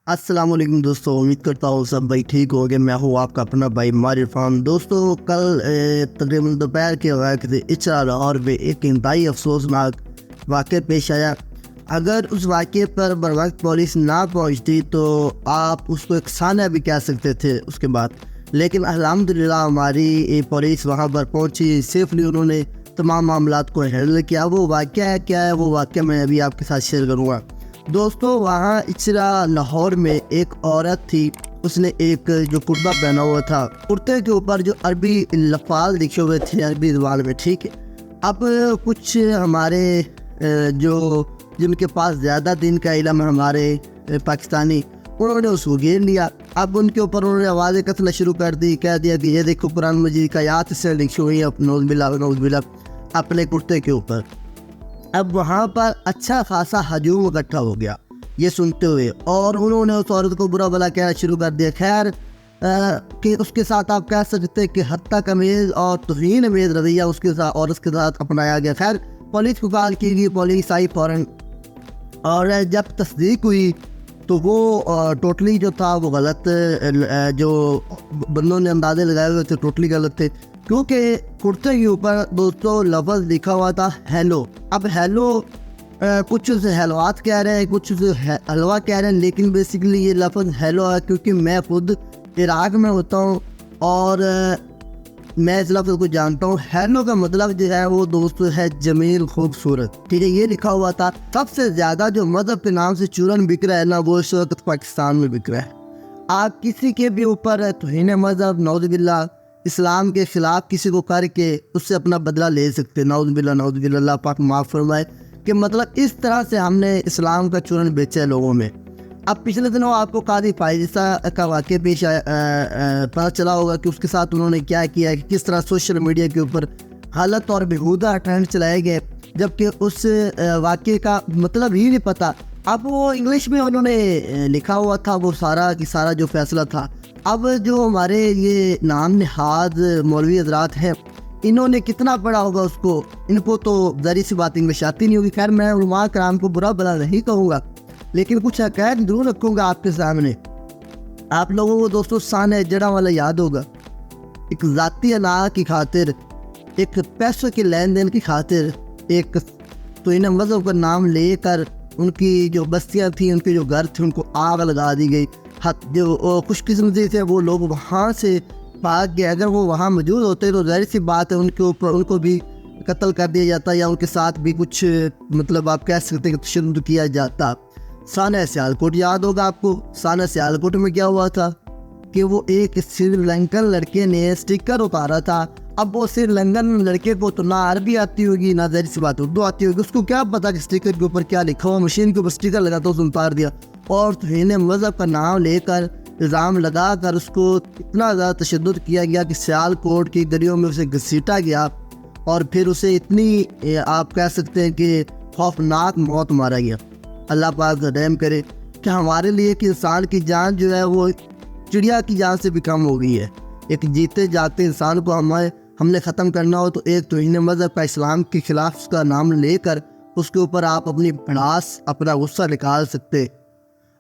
السلام علیکم دوستو، امید کرتا ہوں سب بھائی ٹھیک ہو گئے۔ میں ہوں آپ کا اپنا بھائی مار عرفان۔ دوستو کل تقریباً دوپہر کے وقت اچرا لاہور میں ایک انتہائی افسوسناک واقعہ پیش آیا۔ اگر اس واقعے پر بروقت پولیس نہ پہنچتی تو آپ اس کو ایک سانحہ بھی کہہ سکتے تھے اس کے بعد، لیکن الحمدللہ ہماری پولیس وہاں پر پہنچی، سیفلی انہوں نے تمام معاملات کو ہینڈل کیا۔ وہ واقعہ کیا ہے وہ واقعہ میں ابھی آپ کے ساتھ شیئر کروں گا۔ دوستو وہاں اچرا لاہور میں ایک عورت تھی، اس نے ایک جو کرتا پہنا ہوا تھا، کرتے کے اوپر جو عربی لفاظ لکھے ہوئے تھے عربی زبان میں، ٹھیک ہے۔ اب کچھ ہمارے جو جن کے پاس زیادہ دین کا علم ہے، ہمارے پاکستانی، انہوں نے اس کو گھیر لیا۔ اب ان کے اوپر انہوں نے آوازیں کسنا شروع کر دی، کہہ دیا کہ یہ دیکھو قرآن مجید کا آیات سے لکھی ہوئی ہے نعوذ باللہ اپنے کرتے کے اوپر۔ اب وہاں پر اچھا خاصا ہجوم اکٹھا ہو گیا یہ سنتے ہوئے، اور انہوں نے اس عورت کو برا بلا کہنا شروع کر دیا۔ خیر کہ اس کے ساتھ آپ کہہ سکتے کہ حتیٰ کمیز اور توہین امیز رویہ اس کے ساتھ اور اس کے ساتھ اپنایا گیا۔ خیر پولیس کو کال کی گئی، پولیس آئی فوراً، اور جب تصدیق ہوئی تو وہ ٹوٹلی جو تھا وہ غلط، جو بندوں نے اندازے لگائے ہوئے تھے ٹوٹلی غلط تھے، کیونکہ کرتے کے اوپر دوستوں لفظ لکھا ہوا تھا ہیلو۔ اب ہیلو کچھ اسے ہیلوات کہہ رہے ہیں، کچھ اسے حلوہ کہہ رہے ہیں، لیکن بیسیکلی یہ لفظ ہیلو ہے، کیونکہ میں خود عراق میں ہوتا ہوں اور میں اس لفظ کو جانتا ہوں۔ ہیلو کا مطلب جو ہے وہ دوستو ہے جمیل، خوبصورت، ٹھیک ہے، یہ لکھا ہوا تھا۔ سب سے زیادہ جو مذہب کے نام سے چورن بک رہا ہے نا، وہ اس وقت پاکستان میں بک رہا ہے۔ آپ کسی کے بھی اوپر توہین مذہب، نعوذ باللہ، اسلام کے خلاف کسی کو کر کے اس سے اپنا بدلہ لے سکتے، نعوذ باللہ، اللہ پاک معاف فرمائے، کہ مطلب اس طرح سے ہم نے اسلام کا چورن بیچا ہے لوگوں میں۔ اب پچھلے دنوں آپ کو قاضی فائزہ کا واقعہ پیش پتہ چلا ہوگا کہ اس کے ساتھ انہوں نے کیا کیا ہے، کہ کس طرح سوشل میڈیا کے اوپر غلط اور بیہودہ ٹرینڈ چلائے گئے، جبکہ اس واقعے کا مطلب ہی نہیں پتہ۔ اب وہ انگلش میں انہوں نے لکھا ہوا تھا وہ سارا کی سارا جو فیصلہ تھا۔ اب جو ہمارے یہ نام نہاد مولوی حضرات ہیں، انہوں نے کتنا پڑھا ہوگا اس کو، ان کو تو ظاہر سی بات انگلش آتی نہیں ہوگی۔ خیر میں علماء کرام کو برا بلا نہیں کہوں گا، لیکن کچھ حقائق ضرور رکھوں گا آپ کے سامنے۔ آپ لوگوں کو دوستو سانحہ جڑا والا یاد ہوگا، ایک ذاتی انا کی خاطر، ایک پیسوں کے لین دین کی خاطر، ایک تو انہیں مذہب کا نام لے کر ان کی جو بستیاں تھیں، ان کے جو گھر تھے، ان کو آگ لگا دی گئی۔ جو خوش قسمتی سے وہ لوگ وہاں سے بھاگ گئے، اگر وہ وہاں موجود ہوتے تو ظاہر سی بات ہے ان کے اوپر ان کو بھی قتل کر دیا جاتا، یا ان کے ساتھ بھی کچھ مطلب آپ کہہ سکتے ہیں کہ تشدد کیا جاتا۔ سانحہ سیالکوٹ یاد ہوگا آپ کو۔ سانحہ سیالکوٹ میں کیا ہوا تھا کہ وہ ایک سری لنکن لڑکے نے سٹیکر اتارا تھا۔ اب وہ سری لنکن لڑکے کو تو نہ عربی آتی ہوگی، نہ ظاہر سی بات اردو آتی ہوگی، اس کو کیا پتا کہ سٹیکر کے اوپر کیا لکھا ہوا، مشین کے اوپر سٹیکر لگا تو اس نے اتار دیا، اور توہین مذہب کا نام لے کر الزام لگا کر اس کو اتنا زیادہ تشدد کیا گیا کہ سیالکوٹ کی گلیوں میں اسے گھسیٹا گیا، اور پھر اسے اتنی آپ کہہ سکتے ہیں کہ خوفناک موت مارا گیا۔ اللہ پاک رحم کرے کہ ہمارے لیے کہ انسان کی جان جو ہے وہ چڑیا کی جان سے بھی کم ہو گئی ہے۔ ایک جیتے جاگتے انسان کو ہم نے ختم کرنا ہو تو ایک توہین مذہب کا، اسلام کے خلاف اس کا نام لے کر اس کے اوپر آپ اپنی بھڑاس، اپنا غصہ نکال سکتے۔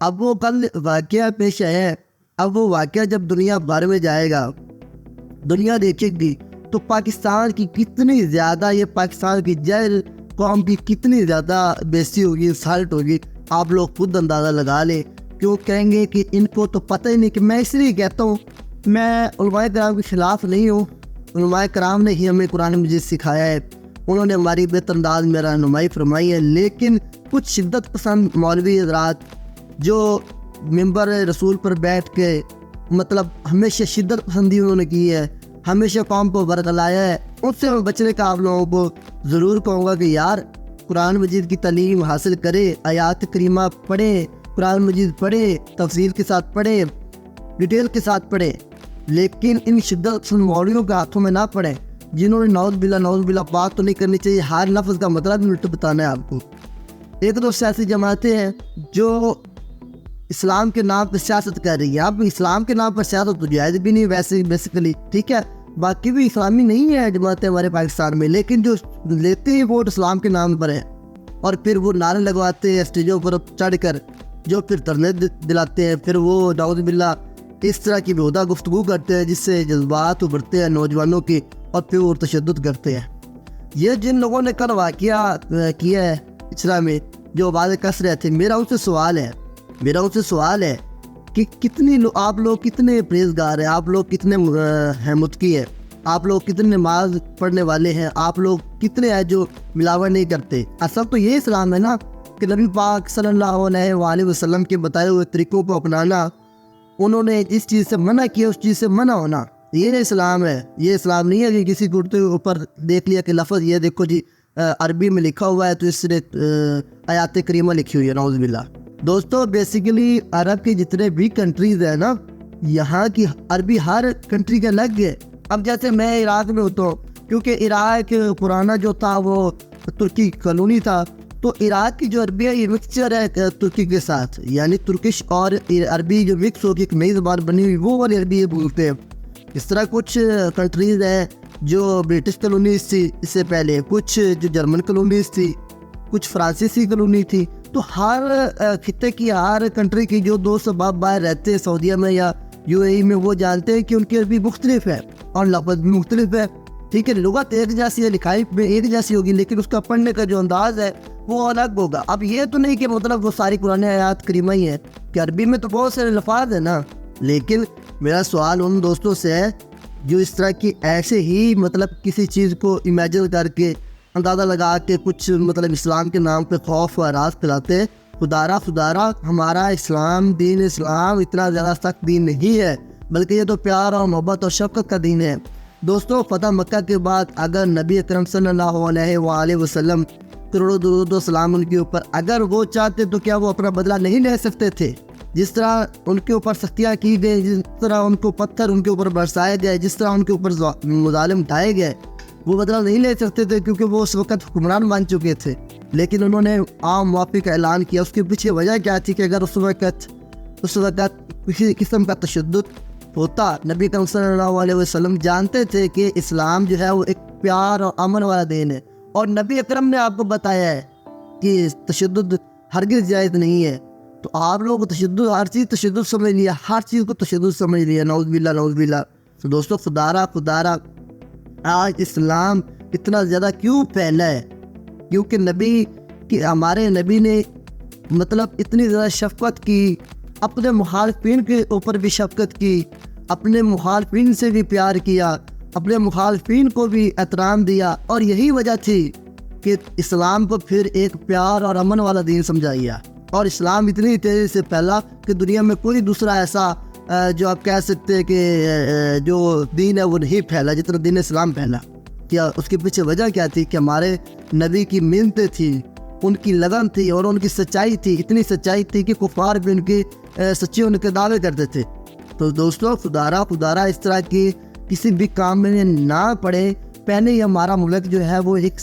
اب وہ کل واقعہ پیش ہے، اب وہ واقعہ جب دنیا بھر میں جائے گا، دنیا دیکھے گی، تو پاکستان کی کتنی زیادہ، یہ پاکستان کی جہل قوم کی کتنی زیادہ بےزتی ہوگی، انسلٹ ہوگی، آپ لوگ خود اندازہ لگا لیں۔ کیوں کہیں گے کہ ان کو تو پتہ ہی نہیں، کہ میں اس لیے کہتا ہوں میں علماء کرام کے خلاف نہیں ہوں، علماء کرام نے ہی ہمیں قرآن مجید سکھایا ہے، انہوں نے ہماری بہتر انداز میں رہنمائی فرمائی ہے، لیکن کچھ شدت پسند مولوی حضرات جو ممبر رسول پر بیٹھ کے مطلب ہمیشہ شدت پسندی انہوں نے کی ہے، ہمیشہ قوم کو برگلایا ہے، ان سے بچنے کا آپ لوگوں کو ضرور کہوں گا کہ یار قرآن مجید کی تعلیم حاصل کرے، آیات کریمہ پڑھیں، قرآن مجید پڑھیں، تفصیل کے ساتھ پڑھیں، ڈیٹیل کے ساتھ پڑھیں، لیکن ان شدت پسند مولویوں کے ہاتھوں میں نہ پڑھیں، جنہوں نے نعوذ باللہ بات تو نہیں کرنی چاہیے، ہر لفظ کا مطلب بھی الٹا بتانا ہے آپ کو۔ ایک دو سیاسی جماعتیں ہیں جو اسلام کے نام پر سیاست کر رہی ہے۔ اب اسلام کے نام پر سیاست تو جائز بھی نہیں ویسے بیسیکلی، ٹھیک ہے، باقی بھی اسلامی نہیں ہے جماعتیں ہمارے پاکستان میں، لیکن جو لیتے ہیں ووٹ اسلام کے نام پر ہے، اور پھر وہ نعرے لگواتے ہیں اسٹیجوں پر چڑھ کر جو پھر دھرنے دلاتے ہیں، پھر وہ نعوذ باللہ اس طرح کی بیہودہ گفتگو کرتے ہیں جس سے جذبات ابھرتے ہیں نوجوانوں کی، اور پھر وہ تشدد کرتے ہیں۔ یہ جن لوگوں نے کل واقعہ کیا ہے اچرا میں جو آواز کس رہے تھے، میرا ان سے سوال ہے کہ آپ لوگ کتنے پرہیزگار ہیں، آپ لوگ کتنے متقی ہیں، آپ لوگ کتنے نماز پڑھنے والے ہیں، آپ لوگ کتنے ہیں جو ملاوٹ نہیں کرتے۔ اصل تو یہ اسلام ہے نا کہ نبی پاک صلی اللہ علیہ وآلہ وسلم کے بتائے ہوئے طریقوں کو اپنانا، انہوں نے جس چیز سے منع کیا اس چیز سے منع ہونا، یہ اسلام ہے۔ یہ اسلام نہیں ہے کہ کسی کرتے کے اوپر دیکھ لیا کہ لفظ یہ دیکھو جی عربی میں لکھا ہوا ہے تو اس نے آیات کریمہ لکھی ہوئی ہے، نعوذ باللہ۔ دوستو بیسیکلی عرب کی جتنے بھی کنٹریز ہیں نا، یہاں کی عربی ہر کنٹری کے الگ ہے۔ اب جیسے میں عراق میں ہوتا ہوں، کیونکہ عراق پرانا جو تھا وہ ترکی کالونی تھا، تو عراق کی جو عربی ہے یہ مکسچر ہے ترکی کے ساتھ، یعنی ترکش اور عربی جو مکس ہو کے ایک نئی زبان بنی ہوئی، وہ والی عربی بولتے ہیں۔ اس طرح کچھ کنٹریز ہیں جو برٹش کالونیز تھی اس سے پہلے، کچھ جو جرمن کالونیز تھی، کچھ فرانسیسی کالونی تھی، تو ہر خطے کی ہر کنٹری کی جو دوست احباب باہر رہتے ہیں سعودیہ میں یا UAE میں، وہ جانتے ہیں کہ ان کی عربی مختلف ہے اور لفظ بھی مختلف ہے، ٹھیک ہے۔ لغت ایک جیسی ہے، لکھائی میں ایک جیسی ہوگی، لیکن اس کا پڑھنے کا جو انداز ہے وہ الگ ہوگا۔ اب یہ تو نہیں کہ مطلب وہ ساری قرآن آیات کریمہ ہی ہیں، کہ عربی میں تو بہت سارے الفاظ ہیں نا، لیکن میرا سوال ان دوستوں سے ہے جو اس طرح کی ایسے ہی مطلب کسی چیز کو امیجن کر کے اندازہ لگا کے کچھ مطلب اسلام کے نام پہ خوف و اعراض پھیلاتے ہیں۔ خدارہ ہمارا دین اسلام اتنا زیادہ سخت دین نہیں ہے، بلکہ یہ تو پیار اور محبت اور شفقت کا دین ہے۔ دوستو فتح مکہ کے بعد اگر نبی اکرم صلی اللہ علیہ وآلہ وسلم کروڑوں درود و سلام ان کے اوپر، اگر وہ چاہتے تو کیا وہ اپنا بدلہ نہیں لے سکتے تھے؟ جس طرح ان کے اوپر سختیاں کی گئی، جس طرح ان کو پتھر ان کے اوپر برسائے گئے، جس طرح ان کے اوپر مظالم ڈھائے گئے، وہ بدلہ نہیں لے سکتے تھے کیونکہ وہ اس وقت حکمران بن چکے تھے، لیکن انہوں نے عام معافی کا اعلان کیا۔ اس کے پیچھے وجہ کیا تھی کہ اگر اس وقت کسی قسم کا تشدد ہوتا، نبی اکرم صلی اللہ علیہ وسلم جانتے تھے کہ اسلام جو ہے وہ ایک پیار اور امن والا دین ہے، اور نبی اکرم نے آپ کو بتایا ہے کہ تشدد ہرگز جائز نہیں ہے، تو آپ لوگ ہر چیز تشدد سمجھ لیا، ہر چیز کو تشدد سمجھ لیا، نعوذ باللہ۔ تو دوستو خدارہ آج اسلام اتنا زیادہ کیوں پھیلا ہے؟ کیونکہ ہمارے نبی نے مطلب اتنی زیادہ شفقت کی، اپنے مخالفین کے اوپر بھی شفقت کی، اپنے مخالفین سے بھی پیار کیا، اپنے مخالفین کو بھی احترام دیا، اور یہی وجہ تھی کہ اسلام کو پھر ایک پیار اور امن والا دین سمجھا گیا، اور اسلام اتنی تیزی سے پھیلا کہ دنیا میں کوئی دوسرا ایسا جو آپ کہہ سکتے ہیں کہ جو دین ہے وہ نہیں پھیلا جتنا دین اسلام پھیلا۔ کیا اس کے پیچھے وجہ کیا تھی؟ کہ ہمارے نبی کی محنتیں تھیں، ان کی لگن تھی، اور ان کی سچائی تھی، اتنی سچائی تھی کہ کفار بھی ان کی سچے ہونے کے دعوے کرتے تھے۔ تو دوستو خدارہ اس طرح کی کسی بھی کام میں نہ پڑے۔ پہلے ہی ہمارا ملک جو ہے وہ ایک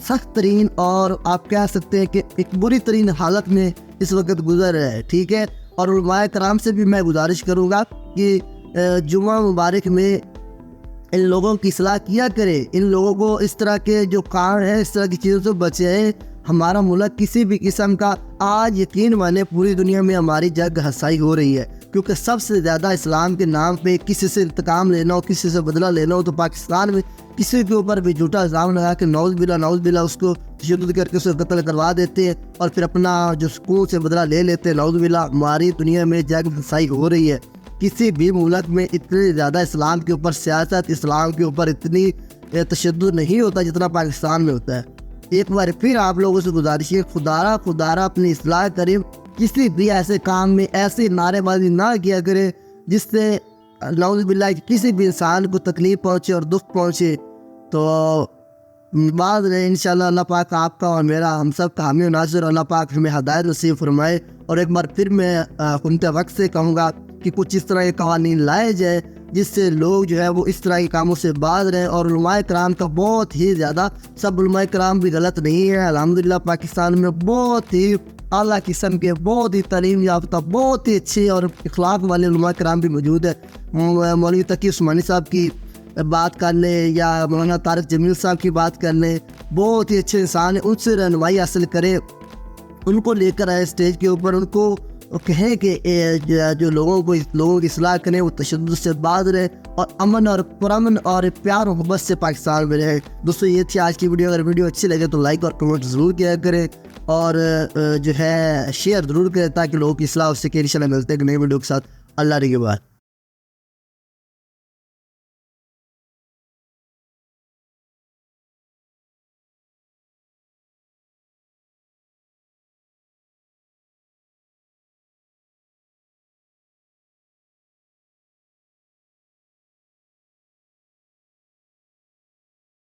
سخت ترین اور آپ کہہ سکتے ہیں کہ ایک بری ترین حالت میں اس وقت گزر رہا ہے، ٹھیک ہے۔ اور علماء کرام سے بھی میں گزارش کروں گا کہ جمعہ مبارک میں ان لوگوں کی اصلاح کیا کرے، ان لوگوں کو اس طرح کے جو کام ہے اس طرح کی چیزوں سے بچائے۔ ہمارا ملک کسی بھی قسم کا، آج یقین مانے پوری دنیا میں ہماری جنگ ہنسائی ہو رہی ہے، کیونکہ سب سے زیادہ اسلام کے نام پہ کسی سے انتقام لینا ہو، کسی سے بدلہ لینا ہو، تو پاکستان میں کسی کے اوپر بھی جھوٹا الزام لگا کے نعوذ باللہ اس کو تشدد کر کے اسے قتل کروا دیتے ہیں، اور پھر اپنا جو سکون سے بدلہ لے لیتے ہیں۔ نعوذ باللہ ہماری دنیا میں جنگ ہنسائی ہو رہی ہے۔ کسی بھی ملک میں اتنی زیادہ اسلام کے اوپر سیاست، اسلام کے اوپر اتنی تشدد نہیں ہوتا جتنا پاکستان میں ہوتا ہے۔ ایک بار پھر آپ لوگوں سے گزارش ہے، خدارہ اپنی اصلاح کرے، کسی بھی ایسے کام میں ایسی نعرے بازی نہ کیا کرے جس سے نعوذ باللہ کسی بھی انسان کو تکلیف پہنچے اور دکھ پہنچے۔ تو بعد میں انشاءاللہ اللہ پاک آپ کا اور میرا ہم سب کا حامی و ناصر، اللہ پاک ہمیں ہدایت نصیب فرمائے۔ اور ایک بار پھر میں حکومت وقت سے کہوں گا کہ کچھ اس طرح کے قوانین لائے جائے جس سے لوگ جو ہے وہ اس طرح کے کاموں سے باز رہیں۔ اور علماء کرام کا بہت ہی زیادہ، سب علماء کرام بھی غلط نہیں ہے، الحمدللہ پاکستان میں بہت ہی اعلیٰ قسم کے، بہت ہی تعلیم یافتہ، بہت ہی اچھے اور اخلاق والے علماء کرام بھی موجود ہے۔ مولوی تقی عثمانی صاحب کی بات کر لیں یا مولانا طارق جمیل صاحب کی بات کر لیں، بہت ہی اچھے انسان ہیں، ان سے رہنمائی حاصل کریں ان کو لے کر آئے اسٹیج کے اوپر، ان کو کہیں کہ جو لوگوں کی اصلاح کریں، وہ تشدد سے باز رہے اور امن اور پرامن اور پیار و محبت سے پاکستان میں رہے۔ دوستو یہ تھی آج کی ویڈیو۔ اگر ویڈیو اچھی لگے تو لائک اور کمنٹ ضرور کیا کریں، اور جو ہے شیئر ضرور کریں تاکہ لوگوں کی اصلاح ہو سکے۔ انشاءاللہ ملتے ہیں ایک نئی ویڈیو کے ساتھ۔ اللہ نگہبان۔